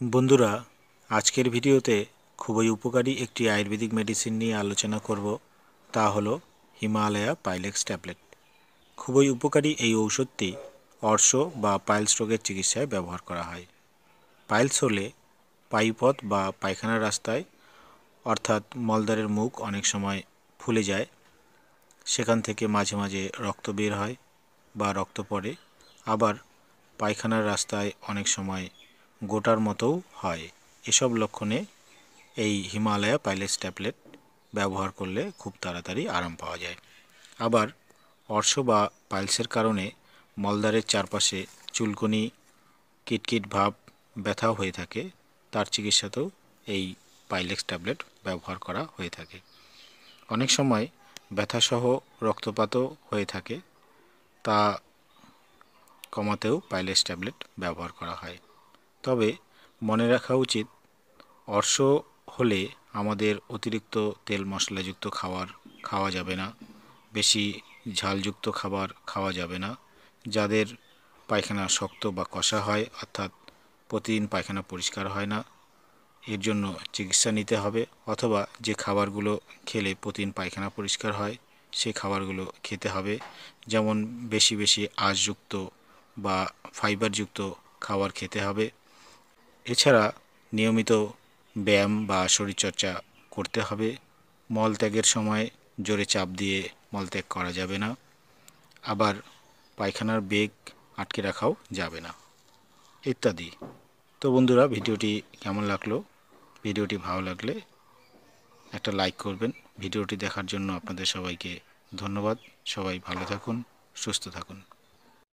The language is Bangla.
বন্ধুরা, আজকের ভিডিওতে খুবই উপকারী একটি আয়ুর্বেদিক মেডিসিন নিয়ে আলোচনা করব। তা হলো হিমালয়া পাইলেক্স ট্যাবলেট। খুবই উপকারী এই ঔষধটি অর্শ বা পাইলস রোগের চিকিৎসায় ব্যবহার করা হয়। পাইলস হলে পায়ুপথ বা পায়খানার রাস্তায় অর্থাৎ মলদ্বারের মুখ অনেক সময় ফুলে যায়, সেখান থেকে মাঝে মাঝে রক্ত বের হয় বা রক্ত পড়ে। আবার পায়খানার রাস্তায় অনেক সময় গোটার মতোও হয়। এসব লক্ষণে এই হিমালয়া পাইলেক্স ট্যাবলেট ব্যবহার করলে খুব তাড়াতাড়ি আরাম পাওয়া যায়। আবার অর্শ বা পাইলসের কারণে মলদ্বারের চারপাশে চুলকুনি, কিটকিট ভাব, ব্যথাও হয়ে থাকে। তার চিকিৎসাতেও এই পাইলেক্স ট্যাবলেট ব্যবহার করা হয়ে থাকে। অনেক সময় ব্যথাসহ রক্তপাতও হয়ে থাকে, তা কমাতেও পাইলেক্স ট্যাবলেট ব্যবহার করা হয়। তবে মনে রাখা উচিত, অর্শ হলে আমাদের অতিরিক্ত তেল মশলাযুক্ত খাওয়া যাবে না, বেশি ঝালযুক্ত খাবার খাওয়া যাবে না। যাদের পায়খানা শক্ত বা কষা হয়, অর্থাৎ প্রতিদিন পায়খানা পরিষ্কার হয় না, এর জন্য চিকিৎসা নিতে হবে। অথবা যে খাবারগুলো খেলে প্রতিদিন পায়খানা পরিষ্কার হয়, সেই খাবারগুলো খেতে হবে। যেমন বেশি বেশি আঁশযুক্ত বা ফাইবারযুক্ত খাবার খেতে হবে। এছাড়া নিয়মিত ব্যায়াম বা শরীরচর্চা করতে হবে। মলত্যাগের সময় জোরে চাপ দিয়ে মলত্যাগ করা যাবে না। আবার পায়খানার বেগ আটকে রাখাও যাবে না, ইত্যাদি। তো বন্ধুরা, ভিডিওটি কেমন লাগলো? ভিডিওটি ভালো লাগলে একটা লাইক করবেন। ভিডিওটি দেখার জন্য আপনাদের সবাইকে ধন্যবাদ। সবাই ভালো থাকুন, সুস্থ থাকুন।